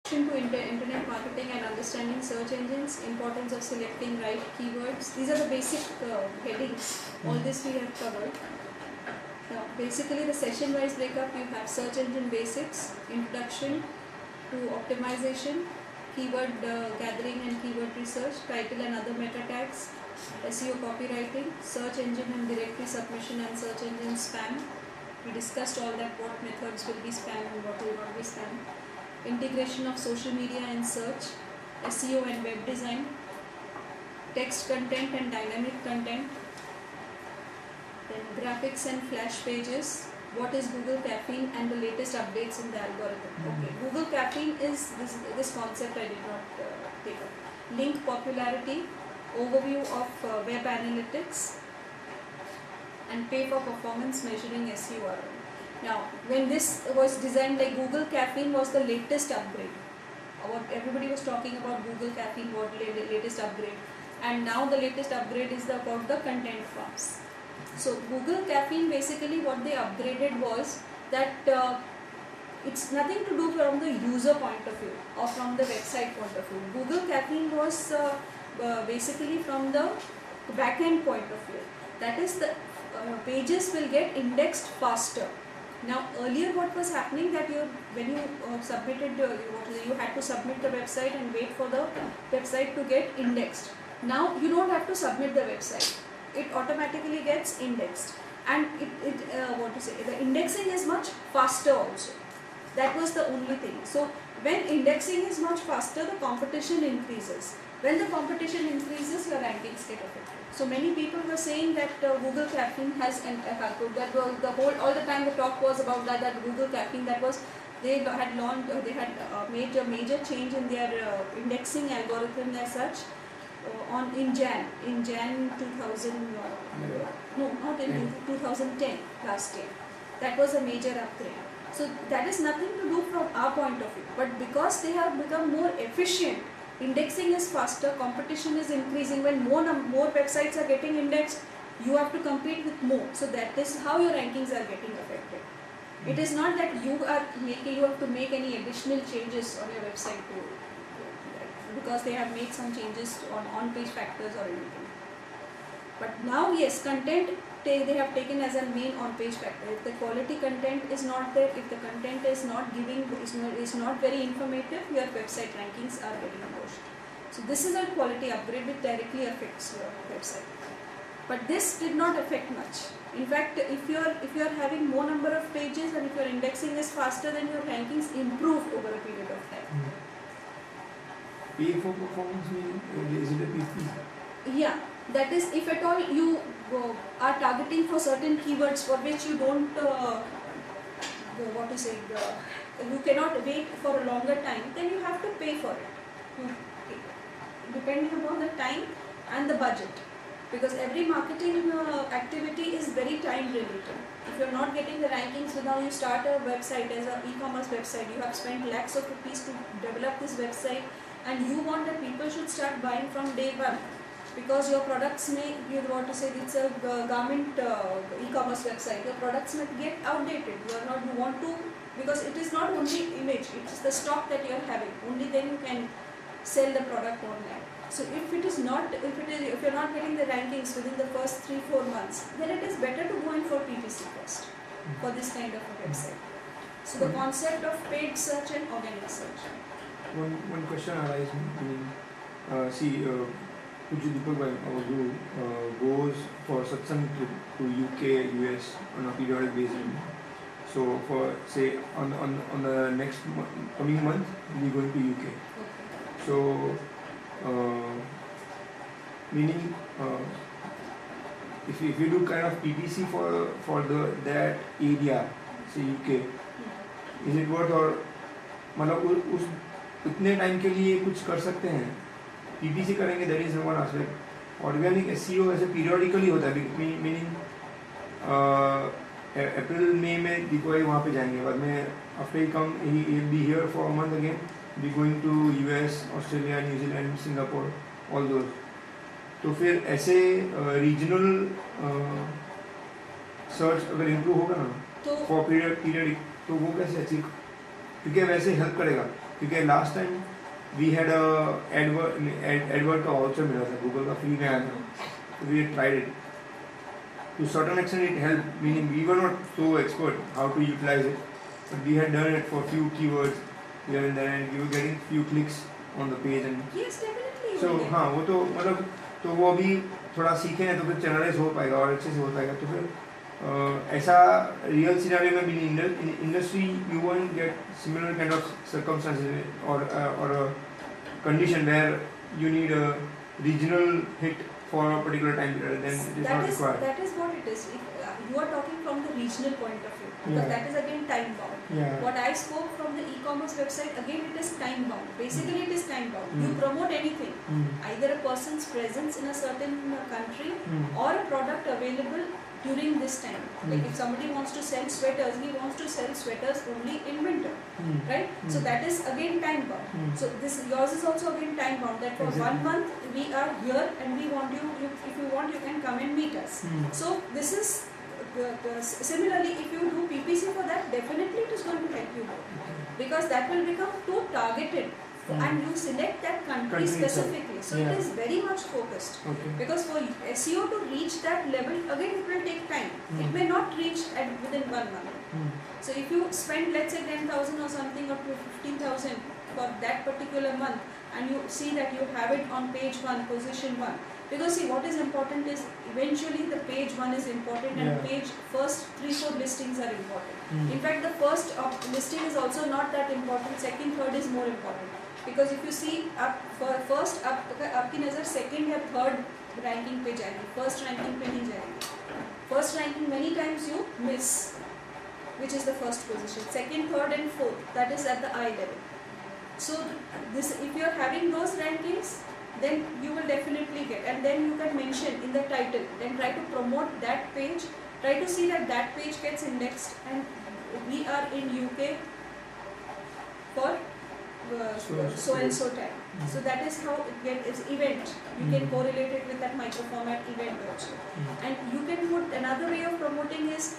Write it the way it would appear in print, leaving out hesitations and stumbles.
To internet marketing and understanding search engines, importance of selecting right keywords. These are the basic headings. All this we have covered. Now, basically the session-wise breakup, you have search engine basics, introduction to optimization, keyword gathering and keyword research, title and other meta tags, SEO copywriting, search engine and directory submission and search engine spam. We discussed all that, what methods will be spam and what will not be spam. Integration of social media and search, SEO and web design, text content and dynamic content, then graphics and flash pages, what is Google Caffeine and the latest updates in the algorithm. Okay, Google Caffeine is this concept I did not take up. Link popularity, overview of web analytics, and pay for performance measuring SEO. Now, when this was designed, like Google Caffeine was the latest upgrade. Everybody was talking about Google Caffeine, what latest upgrade, and now the latest upgrade is about the content forms. So Google Caffeine, basically what they upgraded was that it's nothing to do from the user point of view or from the website point of view. Google Caffeine was basically from the back-end point of view. That is, the pages will get indexed faster. Now earlier what was happening, that when you submitted you had to submit the website and wait for the website to get indexed. Now you don't have to submit the website, it automatically gets indexed, and the indexing is much faster also. That was the only thing. So when indexing is much faster, the competition increases. When the competition increases, your rankings get affected. So many people were saying that Google Caffeine has an effect. That was all the time the talk was about that Google Caffeine, that was, they had made a major change in their indexing algorithm as such in Jan 2000, no, not in 2010, last year. That was a major upgrade. So that is nothing to do from our point of view, but because they have become more efficient, indexing is faster, competition is increasing. When more websites are getting indexed, you have to compete with more. So that is how your rankings are getting affected. It is not that you have to make any additional changes on your website because they have made some changes on on-page factors or anything. But now, yes, content they have taken as a main on-page factor. If the quality content is not there, if the content is not very informative, your website rankings are getting pushed. So this is a quality upgrade which directly affects your website. But this did not affect much. In fact, if you are having more number of pages and if your indexing is faster, then your rankings improved over a period of time. Pay for performance meaning, is it a PP? Yeah, that is, if at all you are targeting for certain keywords for which you don't, you cannot wait for a longer time, then you have to pay for it, depending upon the time and the budget. Because every marketing activity is very time related. If you are not getting the rankings, so now you start a website as an e-commerce website, you have spent lakhs of rupees to develop this website, and you want that people should start buying from day one, because your products may, it's a garment e-commerce website, your products may get outdated. You want to, because it is not only image, it is the stock that you are having, only then you can sell the product online. So if you are not getting the rankings within the first 3-4 months, then it is better to go in for PPC first for this kind of a website. So the concept of paid search and organic search. One question arises. Pujya Deepak Bhai, our guru, goes for satsang to UK, US on a periodic basis. So for say on the next coming month, we are going to UK. Okay. So meaning if you do kind of PPC for that area, say UK, is it worth, और मतलब उस उतने time के लिए कुछ कर सकते हैं? PPC करेंगे, that is one aspect. Organic SEO ऐसे periodically होता है, meaning अप्रैल मई में दीपावली वहाँ पे जाएंगे, बाद में after he come he will be here for a month again, be going to US, Australia, New Zealand, Singapore, all those. तो फिर ऐसे रीजनल सर्च अगर इम्प्रूव होगा ना for periodic, तो वो कैसे अचीव, क्योंकि वैसे हेल्प करेगा क्योंकि last time we had advert का वाउचर मिला था, गूगल का फ्री में आया था, we tried it to certain extent. It helped, meaning we were not so expert how to utilize it, but we had done it for few keywords here and there, and we were getting few clicks on the page. And Yes, definitely. you so will get. हाँ वो तो मतलब तो वो अभी थोड़ा सीखे हैं तो फिर चैनलाइज हो पाएगा और अच्छे से हो पाएगा। तो फिर ऐसा रियल सिनेरियो में भी industry you won't get similar kind of circumstances और condition where you need a regional hit for a particular time period, then it is not required. That is what it is. If you are talking from the regional point of view, because Yeah. that is again time bound. Yeah. What I spoke from the e-commerce website, again it is time bound. Basically it is time bound. You Mm. promote anything, Mm. either a person's presence in a certain country Mm. or a product available during this time. Like if somebody wants to sell sweaters, he wants to sell sweaters only in winter, Mm. right? So Mm. that is again time bound. Mm. So this yours is also again time bound. That for Exactly. 1 month we are here and we want you. If you want, you can come and meet us. Mm. So this is similarly. If you do PPC for that, definitely it is going to help you more, because that will become too targeted, and you select that country Country itself. specifically. So Yeah. it is very much focused. Okay. Because for SEO to reach that level, again it will take time. It may not reach within 1 month. Mm. So if you spend, let's say 10,000 or something, or 15,000 for that particular month, and you see that you have it on page 1, position 1, because see what is important is eventually the page 1 is important, and Yeah. page first 3-4 listings are important. Mm. In fact, the first listing is also not that important. Second, third is more important, because if you see up for first आपकी नज़र second या third ranking पे जाएगी, first ranking पे नहीं जाएगी. First ranking many times you miss, which is the first position. Second, third and fourth, that is at the eye level. So this, if you are having those rankings, then you will definitely get, and then you can mention in the title, then try to promote that page, try to see that that page gets indexed, and we are in UK for so and so time. So that is how it gets event. You can correlate it with that micro format event also. And you can put another way of promoting is